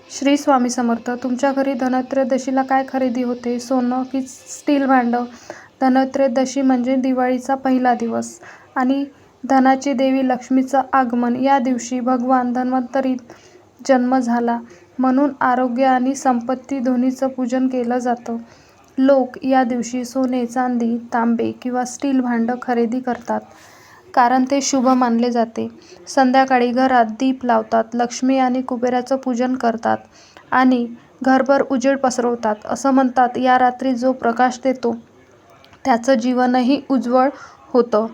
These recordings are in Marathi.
श्री स्वामी समर्थ. तुमच्या घरी धनत्रयोदशीला काय खरेदी होते? सोनं की स्टील भांडं? धनत्रयोदशी म्हणजे दिवाळीचा पहिला दिवस आणि धनाची देवी लक्ष्मीचं आगमन. या दिवशी भगवान धन्वंतरीचा जन्म झाला, म्हणून आरोग्य आणि संपत्ती दोन्हीचं पूजन केलं जातं. लोक या दिवशी सोने, चांदी, तांबे किंवा स्टील भांडं खरेदी करतात, कारण ते शुभ मानले जाते. संध्याकाळी घरात दीप लावतात, लक्ष्मी आणि कुबेराचं पूजन करतात आणि घरभर उजेड पसरवतात. असं म्हणतात, या रात्री जो प्रकाश देतो त्याचं जीवनही उज्ज्वल होतं.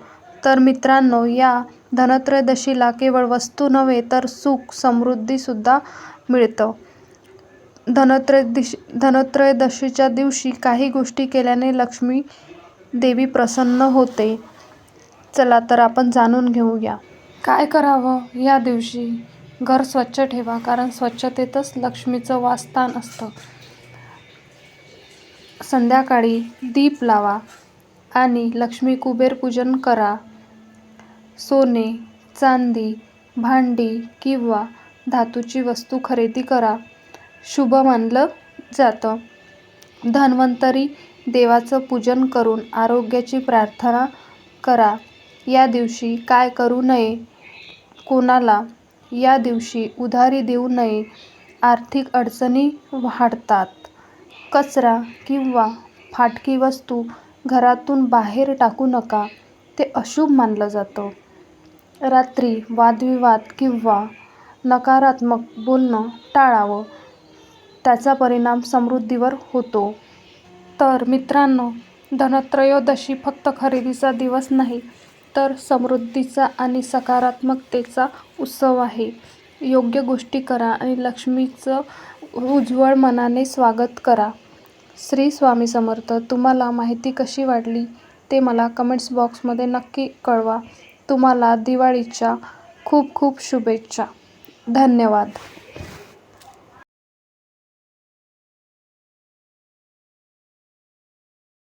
तर मित्रांनो, या धनत्रयोदशीला केवळ वस्तू नव्हे तर सुख, समृद्धीसुद्धा मिळतं. धनत्रयोदशीच्या दिवशी काही गोष्टी केल्याने लक्ष्मी देवी प्रसन्न होते. चला तर आपण जाणून घेऊया. काय करावं या दिवशी? घर स्वच्छ ठेवा, कारण स्वच्छतेतच लक्ष्मीचं वासस्थान असतं. संध्याकाळी दीप लावा आणि लक्ष्मी कुबेर पूजन करा. सोने, चांदी, भांडी किंवा धातूची वस्तू खरेदी करा. शुभ मानलं जातं. धन्वंतरी देवाचं पूजन करून आरोग्याची प्रार्थना करा. या दिवशी काय करू नये? कोणाला या दिवशी उधारी देऊ नये. आर्थिक अडचणी वाढतात. कचरा किंवा फाटकी वस्तू घरातून बाहेर टाकू नका, ते अशुभ मानलं जातं. रात्री वादविवाद किंवा नकारात्मक बोलणं टाळावं, त्याचा परिणाम समृद्धीवर होतो. तर मित्रांनो, धनत्रयोदशी फक्त खरेदीचा दिवस नाही, तर समृद्धीचा आणि सकारात्मकतेचा उत्सव आहे. योग्य गोष्टी करा आणि लक्ष्मीचं उज्ज्वल मनाने स्वागत करा. श्री स्वामी समर्थ. तुम्हाला माहिती कशी वाटली ते मला कमेंट्स बॉक्समध्ये नक्की कळवा. तुम्हाला दिवाळीच्या खूप खूप शुभेच्छा. धन्यवाद.